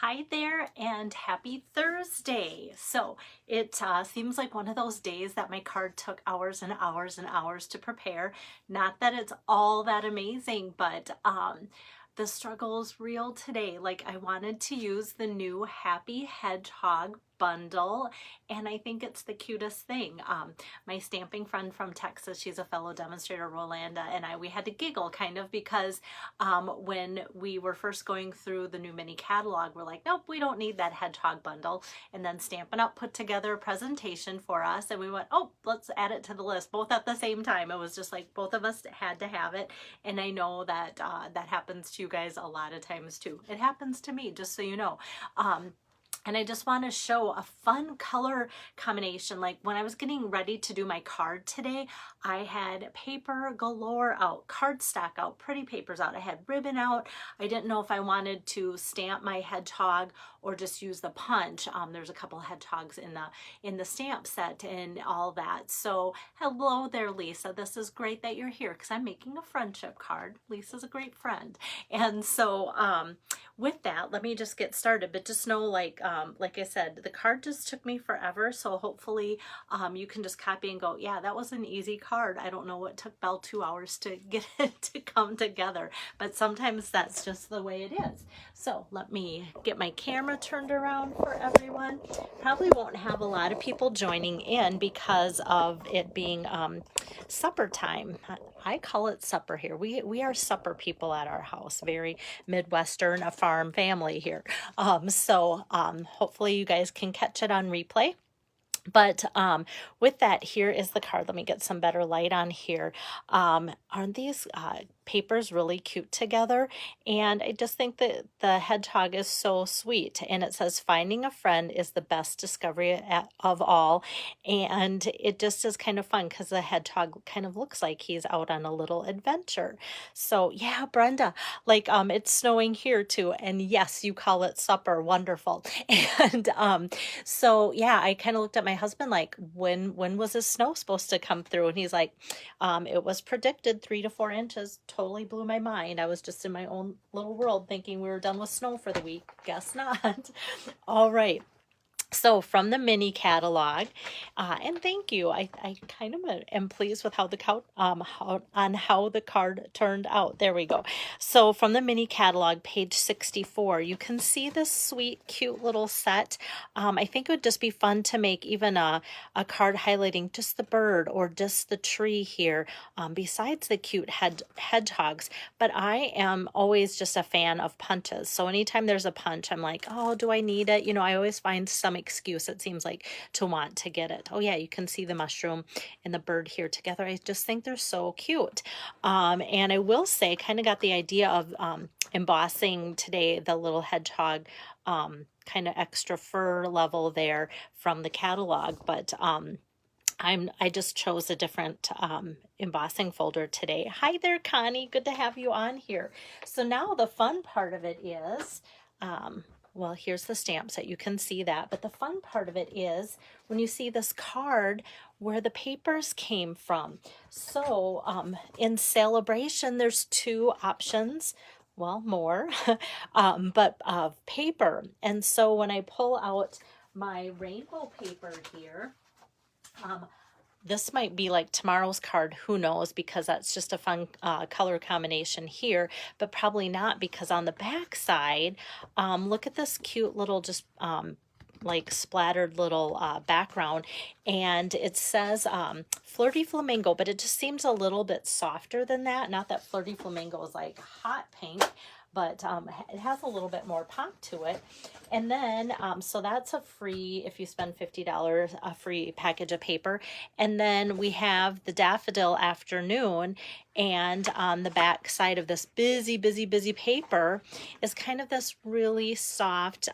Hi there and happy Thursday. So it seems like one of those days that my card took hours and hours and hours to prepare. Not that it's all that amazing, but the struggle is real today. Like I wanted to use the new Happy Hedgehog bundle and I think it's the cutest thing. My stamping friend from Texas, she's a fellow demonstrator, Rolanda, and we had to giggle kind of because when we were first going through the new mini catalog, we're like, nope, we don't need that hedgehog bundle. And then Stampin' Up! Put together a presentation for us and we went, oh, let's add it to the list, both at the same time. It was just like both of us had to have it. And I know that that happens to you guys a lot of times too. It happens to me, just so you know. And I just want to show a fun color combination. Like when I was getting ready to do my card today, I had paper galore out, cardstock out, pretty papers out. I had ribbon out. I didn't know if I wanted to stamp my hedgehog or just use the punch. There's a couple hedgehogs in the stamp set and all that. So hello there, Lisa. This is great that you're here because I'm making a friendship card. Lisa's a great friend. And so with that, let me just get started. But just know, like I said, the card just took me forever. So hopefully you can just copy and go, yeah, that was an easy card. I don't know what took Belle 2 hours to get it to come together. But sometimes that's just the way it is. So let me get my camera turned around for everyone. Probably won't have a lot of people joining in because of it being supper time. I call it supper here. We are supper people at our house. Very Midwestern, a farm family here. Hopefully you guys can catch it on replay. But with that, here is the card. Let me get some better light on here. Aren't these papers really cute together? And I just think that the hedgehog is so sweet. And it says, finding a friend is the best discovery of all. And it just is kind of fun because the hedgehog kind of looks like he's out on a little adventure. So yeah, Brenda, like it's snowing here too. And yes, you call it supper. Wonderful. And so yeah, I kind of looked at my husband like, when was the snow supposed to come through? And he's like, it was predicted 3 to 4 inches. Totally blew my mind. I was just in my own little world thinking we were done with snow for the week. Guess not. All right. So from the mini catalog, and thank you. I kind of am pleased with how the how the card turned out. There we go. So from the mini catalog, page 64, you can see this sweet, cute little set. I think it would just be fun to make even a card highlighting just the bird or just the tree here, besides the cute hedgehogs. But I am always just a fan of punches. So anytime there's a punch, I'm like, oh, do I need it? You know, I always find some excuse, it seems like, to want to get it. Oh yeah, you can see the mushroom and the bird here together. I just think they're so cute. And I will say, kind of got the idea of embossing today the little hedgehog kind of extra fur level there from the catalog, but I just chose a different embossing folder today. Hi there, Connie. Good to have you on here. So now the fun part of it is, well, here's the stamp set. You can see that. But the fun part of it is when you see this card where the papers came from. So in Celebration, there's 2 options. Well, more, but of paper. And so when I pull out my rainbow paper here, this might be like tomorrow's card, who knows, because that's just a fun color combination here, but probably not, because on the back side, look at this cute little just like splattered little background, and it says Flirty Flamingo, but it just seems a little bit softer than that. Not that Flirty Flamingo is like hot pink, but it has a little bit more pop to it. And then, so that's a free, if you spend $50, a free package of paper. And then we have the Daffodil Afternoon, and on the back side of this busy paper is kind of this really soft,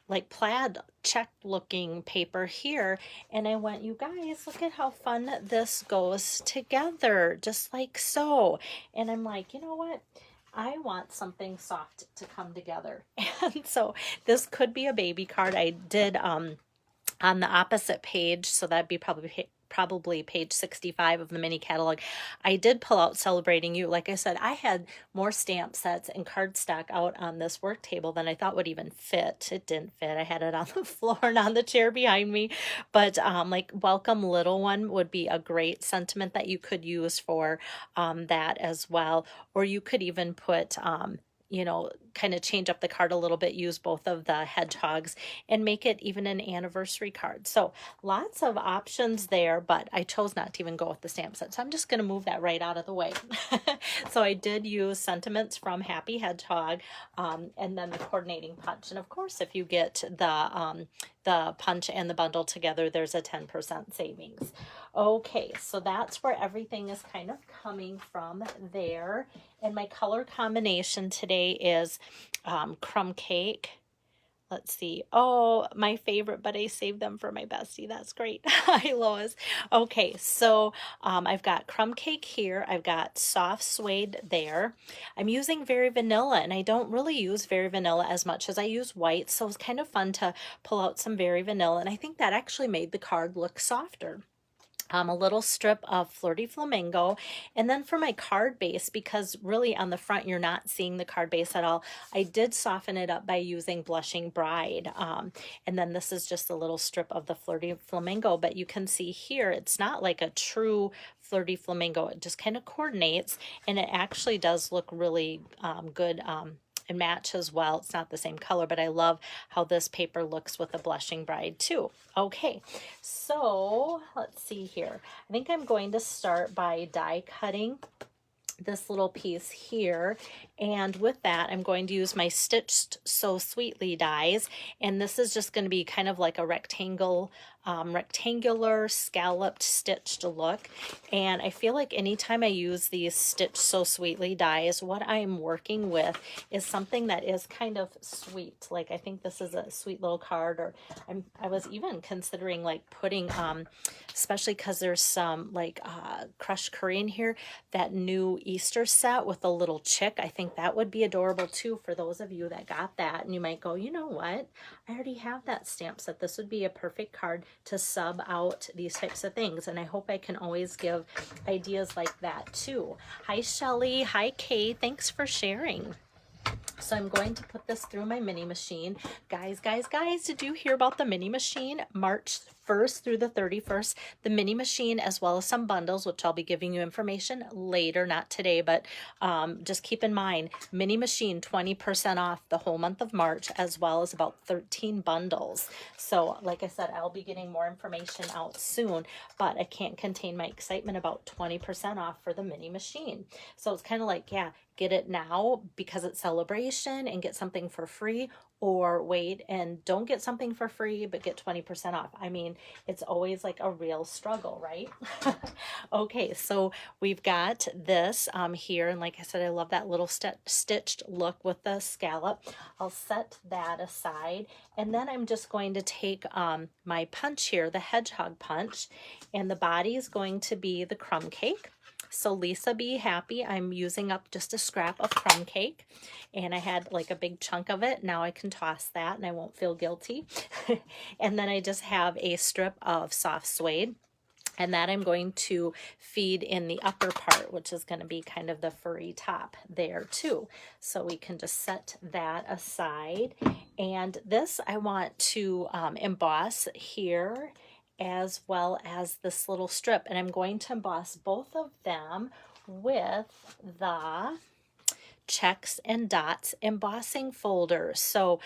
like plaid check looking paper here. And I went, you guys, look at how fun this goes together, just like so. And I'm like, you know what? I want something soft to come together. And so this could be a baby card. I did on the opposite page, so that'd be probably probably page 65 of the mini catalog. I did pull out Celebrating You. Like I said, I had more stamp sets and cardstock out on this work table than I thought would even fit. It didn't fit. I had it on the floor and on the chair behind me. But like Welcome Little One would be a great sentiment that you could use for that as well. Or you could even put, you know, kind of change up the card a little bit, use both of the hedgehogs and make it even an anniversary card. So lots of options there, but I chose not to even go with the stamp set. So I'm just going to move that right out of the way. So I did use sentiments from Happy Hedgehog, and then the coordinating punch. And of course, if you get the punch and the bundle together, there's a 10% savings. Okay, so that's where everything is kind of coming from there. And my color combination today is crumb cake. Let's see. Oh, my favorite, but I saved them for my bestie. That's great. Hi, Lois. Okay, so I've got crumb cake here. I've got soft suede there. I'm using Very Vanilla, and I don't really use Very Vanilla as much as I use white, so it's kind of fun to pull out some Very Vanilla, and I think that actually made the card look softer. A little strip of Flirty Flamingo. And then for my card base, because really on the front you're not seeing the card base at all, I did soften it up by using Blushing Bride. And then this is just a little strip of the Flirty Flamingo, but you can see here it's not like a true Flirty Flamingo. It just kind of coordinates, and it actually does look really good and match as well. It's not the same color, but I love how this paper looks with the Blushing Bride too. Okay, so let's see here. I think I'm going to start by die cutting this little piece here, and with that I'm going to use my Stitched So Sweetly dies, and this is just going to be kind of like a rectangular scalloped stitched look. And I feel like anytime I use these Stitched So Sweetly dies, what I'm working with is something that is kind of sweet. Like I think this is a sweet little card, or I was even considering like putting especially because there's some like crushed curry in here, that new Easter set with a little chick. I think that would be adorable too for those of you that got that, and you might go, you know what, I already have that stamp set. This would be a perfect card to sub out these types of things. And I hope I can always give ideas like that too. Hi Shelly, hi Kay, thanks for sharing. So I'm going to put this through my mini machine. Guys, did you hear about the mini machine? March 1st through the 31st, the mini machine, as well as some bundles, which I'll be giving you information later, not today, but just keep in mind, mini machine 20% off the whole month of March, as well as about 13 bundles. So like I said, I'll be getting more information out soon, but I can't contain my excitement about 20% off for the mini machine. So it's kind of like, yeah, get it now because it's celebration and get something for free, or wait and don't get something for free but get 20% off. I mean, it's always like a real struggle, right? Okay, so we've got this here, and like I said, I love that little stitched look with the scallop. I'll set that aside, and then I'm just going to take my punch here, the Hedgehog punch, and the body is going to be the crumb cake. So Lisa Be Happy, I'm using up just a scrap of crumb cake, and I had like a big chunk of it. Now I can toss that and I won't feel guilty. And then I just have a strip of soft suede, and that I'm going to feed in the upper part, which is going to be kind of the furry top there too. So we can just set that aside. And this I want to emboss here, as well as this little strip, and I'm going to emboss both of them with the checks and dots embossing folder. So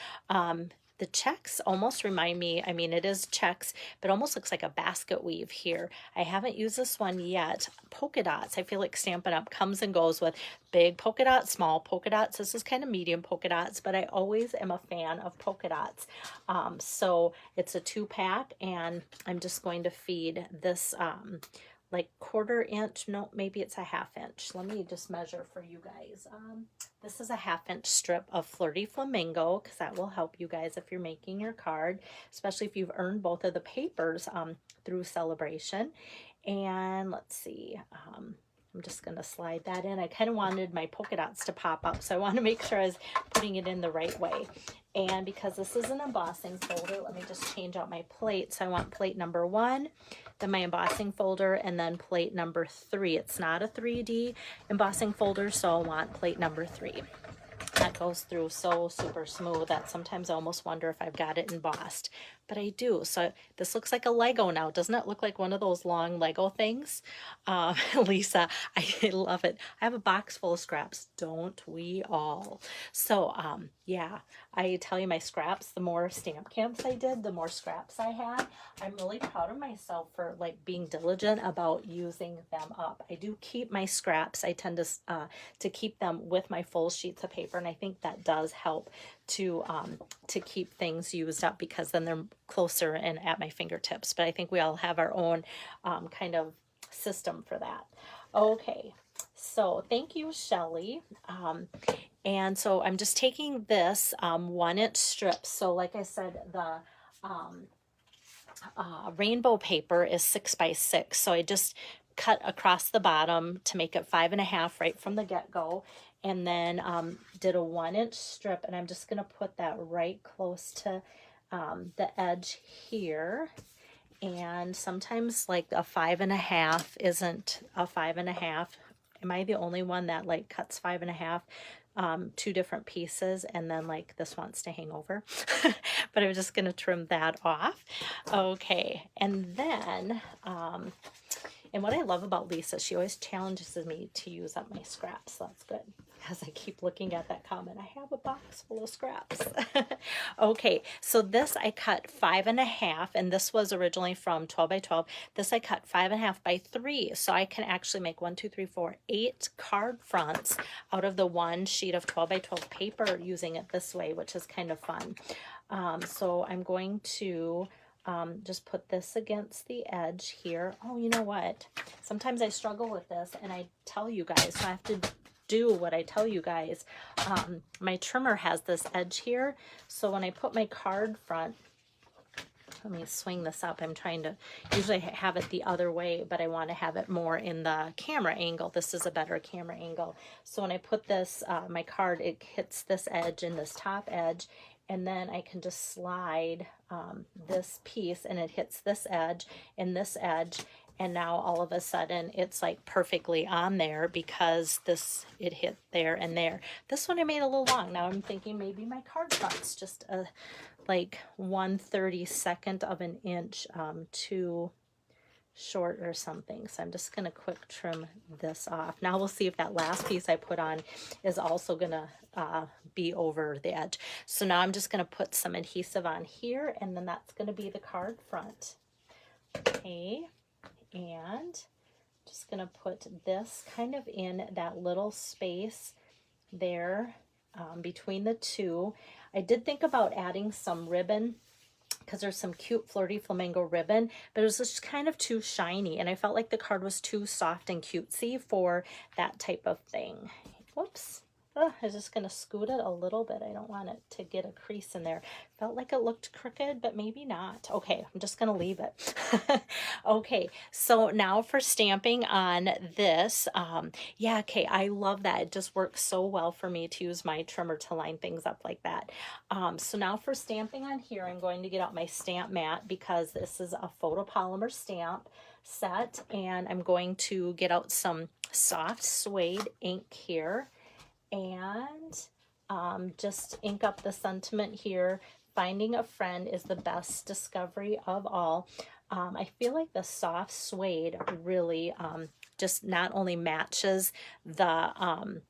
the checks almost remind me, I mean, it is checks, but almost looks like a basket weave here. I haven't used this one yet. Polka dots, I feel like Stampin' Up! Comes and goes with big polka dots, small polka dots. This is kind of medium polka dots, but I always am a fan of polka dots. So it's a 2-pack, and I'm just going to feed this like 1/4 inch, no, maybe it's a 1/2 inch. Let me just measure for you guys. This is a 1/2 inch strip of Flirty Flamingo, because that will help you guys if you're making your card, especially if you've earned both of the papers through celebration. And let's see, I'm just going to slide that in. I kind of wanted my polka dots to pop up, so I want to make sure I was putting it in the right way. And because this is an embossing folder, let me just change out my plate. So I want plate number 1, then my embossing folder, and then plate number 3. It's not a 3D embossing folder, so I want plate number 3. That goes through so super smooth that sometimes I almost wonder if I've got it embossed, but I do. So this looks like a Lego now. Doesn't it look like one of those long Lego things? Lisa, I love it. I have a box full of scraps. Don't we all? So yeah, I tell you, my scraps, the more stamp camps I did, the more scraps I had. I'm really proud of myself for like being diligent about using them up. I do keep my scraps. I tend to keep them with my full sheets of paper, and I think that does help to keep things used up, because then they're closer and at my fingertips. But I think we all have our own kind of system for that. Okay, so thank you, Shelly. And so I'm just taking this 1-inch strips. So like I said, the rainbow paper is 6 by 6. So I just cut across the bottom to make it 5.5 right from the get-go. And then did a 1-inch strip, and I'm just going to put that right close to the edge here. And sometimes like a 5.5 isn't a 5.5. Am I the only one that like cuts 5.5? 2 different pieces, and then like this wants to hang over. But I'm just going to trim that off. Okay, and then and what I love about Lisa, she always challenges me to use up my scraps. So that's good, as I keep looking at that comment. I have a box full of scraps. Okay, so this I cut 5.5, and this was originally from 12 by 12. This I cut 5.5 by 3, so I can actually make 1, 2, 3, 4, 8 card fronts out of the 1 sheet of 12 by 12 paper using it this way, which is kind of fun. So I'm going to just put this against the edge here. Oh, you know what? Sometimes I struggle with this, and I tell you guys, so I have to do what I tell you guys. My trimmer has this edge here, so when I put my card front, let me swing this up. I'm trying to usually have it the other way, but I want to have it more in the camera angle. This is a better camera angle. So when I put this, my card, it hits this edge and this top edge, and then I can just slide this piece, and it hits this edge and this edge, and now all of a sudden it's like perfectly on there, because it hit there and there. This one I made a little long. Now I'm thinking maybe my card front's just a like 1/32 of an inch too short or something. So I'm just going to quick trim this off. Now we'll see if that last piece I put on is also going to be over the edge. So now I'm just going to put some adhesive on here, and then that's going to be the card front. Okay, and just going to put this kind of in that little space there between the two. I did think about adding some ribbon, because there's some cute Flirty Flamingo ribbon, but it was just kind of too shiny, and I felt like the card was too soft and cutesy for that type of thing. Whoops. I was just going to scoot it a little bit. I don't want it to get a crease in there. Felt like it looked crooked, but maybe not. Okay, I'm just going to leave it. Okay, so now for stamping on this. Yeah, okay, I love that. It just works so well for me to use my trimmer to line things up like that. So now for stamping on here, I'm going to get out my stamp mat, because this is a photopolymer stamp set, and I'm going to get out some soft suede ink here, and just ink up the sentiment here. Finding a friend is the best discovery of all. I feel like the soft suede really just not only matches the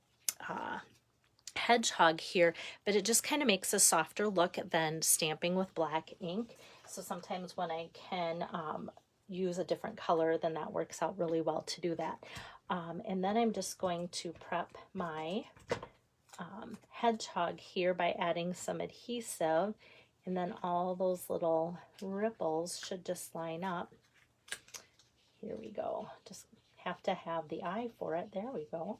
hedgehog here, but it just kind of makes a softer look than stamping with black ink. So sometimes when I can use a different color, then that works out really well to do that. And then I'm just going to prep my hedgehog here by adding some adhesive, and then all those little ripples should just line up. Here we go. Just have to have the eye for it. There we go.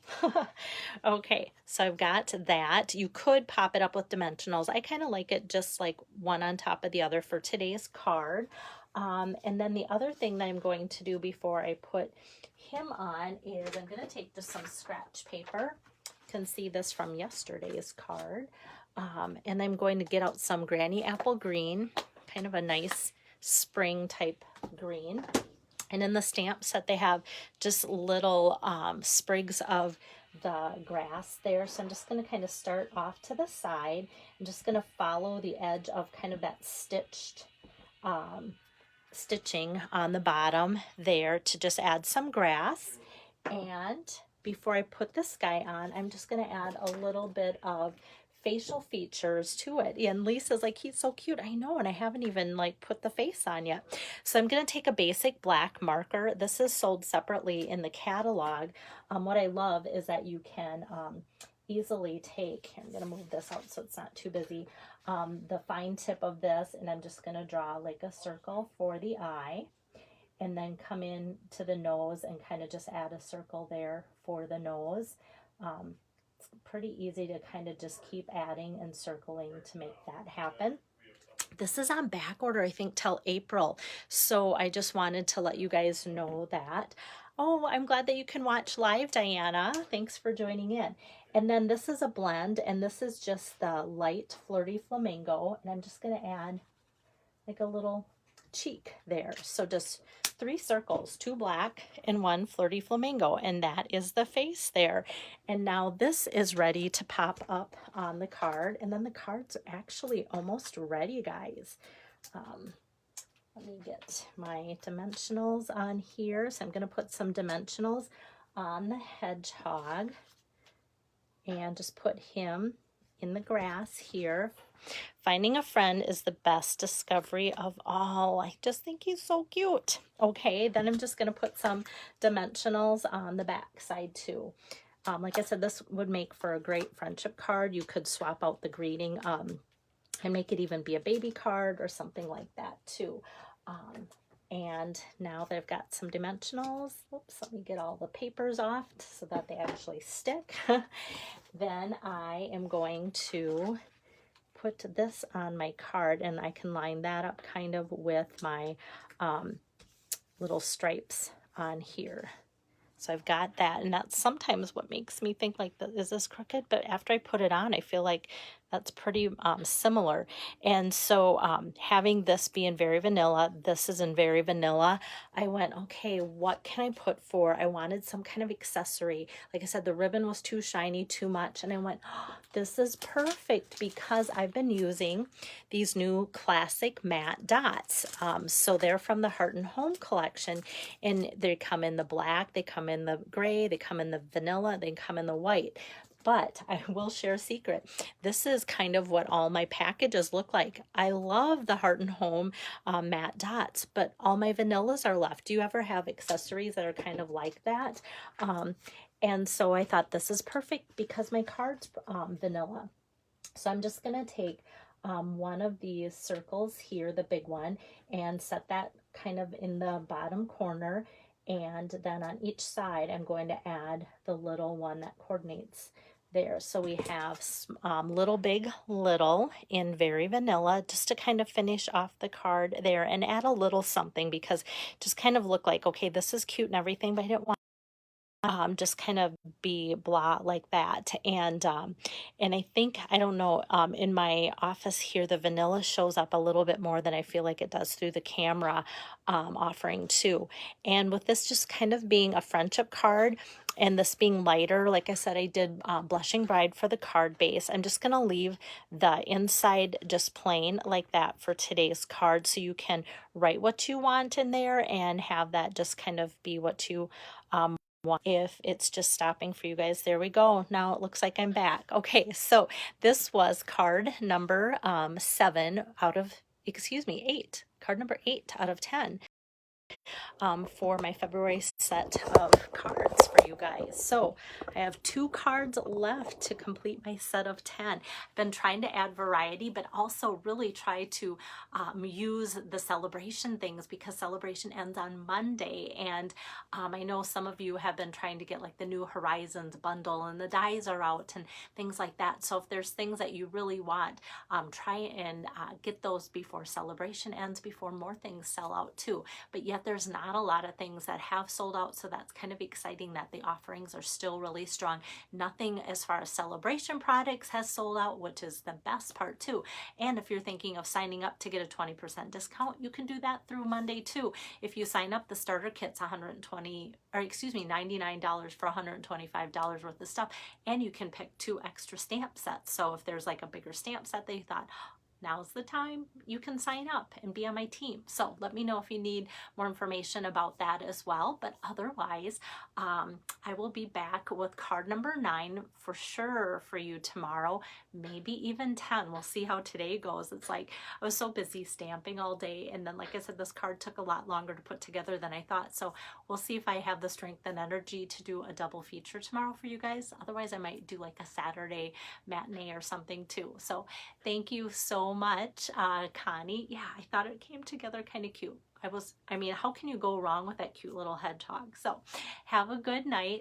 Okay, so I've got that. You could pop it up with dimensionals. I kind of like it just like one on top of the other for today's card. And then the other thing that I'm going to do before I put him on is I'm going to take just some scratch paper. You can see this from yesterday's card. And I'm going to get out some Granny Apple Green, kind of a nice spring type green. And in the stamp set, they have just little sprigs of the grass there. So I'm just going to kind of start off to the side. I'm just going to follow the edge of kind of that stitching on the bottom there to just add some grass. And before I put this guy on, I'm just going to add a little bit of facial features to it. And Lisa's like, he's so cute. I know, and I haven't even like put the face on yet. So I'm going to take a basic black marker. This is sold separately in the catalog. What I love is that you can easily take, I'm going to move this out so it's not too busy, the fine tip of this, and I'm just going to draw like a circle for the eye, and then come in to the nose and kind of just add a circle there for the nose. It's pretty easy to kind of just keep adding and circling to make that happen. This is on back order, I think, till April. So I just wanted to let you guys know that. Oh, I'm glad that you can watch live, Diana. Thanks for joining in. And then this is a blend, and this is just the light Flirty Flamingo. And I'm just going to add like a little cheek there. So just 3 circles, 2 black and 1 Flirty Flamingo, and that is the face there. And now this is ready to pop up on the card, and then the cards are actually almost ready, guys. Let me get my dimensionals on here. So I'm going to put some dimensionals on the hedgehog and just put him in the grass here. Finding a friend is the best discovery of all. I just think he's so cute. Okay, then I'm just going to put some dimensionals on the back side too. Like I said, this would make for a great friendship card. You could swap out the greeting and make it even be a baby card or something like that too. And now that I've got some dimensionals, oops, let me get all the papers off so that they actually stick. Then I am going to put this on my card, and I can line that up kind of with my little stripes on here. So I've got that, and that's sometimes what makes me think like, is this crooked? But after I put it on, I feel like that's pretty similar. And so having this be in Very Vanilla, this is in Very Vanilla, I went, okay, what can I put for? I wanted some kind of accessory. Like I said, the ribbon was too shiny, too much. And I went, oh, this is perfect because I've been using these new classic matte dots. So they're from the Heart and Home collection, and they come in the black, they come in the gray, they come in the vanilla, they come in the white. But I will share a secret. This is kind of what all my packages look like. I love the Heart and Home matte dots, but all my vanillas are left. Do you ever have accessories that are kind of like that? And so I thought this is perfect because my card's vanilla. So I'm just going to take one of these circles here, the big one, and set that kind of in the bottom corner. And then on each side, I'm going to add the little one that coordinates there. So we have little, big, little in Very Vanilla, just to kind of finish off the card there and add a little something, because just kind of look like, okay, this is cute and everything, but I didn't want just kind of be blah like that. And I think, I don't know, in my office here, the vanilla shows up a little bit more than I feel like it does through the camera offering too. And with this just kind of being a friendship card, and this being lighter, like I said, I did Blushing Bride for the card base. I'm just going to leave the inside just plain like that for today's card, so you can write what you want in there and have that just kind of be what you if it's just stopping for you guys. There we go. Now it looks like I'm back. Okay, so this was card number 8. Card number 8 out of 10. for my February set of cards for you guys. So I have 2 cards left to complete my set of 10. I've been trying to add variety, but also really try to use the celebration things, because celebration ends on Monday. And I know some of you have been trying to get like the New Horizons bundle, and the dies are out and things like that. So if there's things that you really want, try and get those before celebration ends, before more things sell out too. But yet there's not a lot of things that have sold out, so that's kind of exciting that the offerings are still really strong. Nothing as far as celebration products has sold out, which is the best part too. And if you're thinking of signing up to get a 20% discount, you can do that through Monday too. If you sign up, the starter kit's $99 for $125 worth of stuff, and you can pick 2 extra stamp sets. So if there's like a bigger stamp set that you thought, now's the time, you can sign up and be on my team. So let me know if you need more information about that as well. But otherwise, I will be back with card number 9 for sure for you tomorrow, maybe even 10. We'll see how today goes. It's like I was so busy stamping all day, and then like I said, this card took a lot longer to put together than I thought. So we'll see if I have the strength and energy to do a double feature tomorrow for you guys. Otherwise, I might do like a Saturday matinee or something too. So thank you so much, Connie. Yeah, I thought it came together kind of cute. I mean, how can you go wrong with that cute little hedgehog? So have a good night.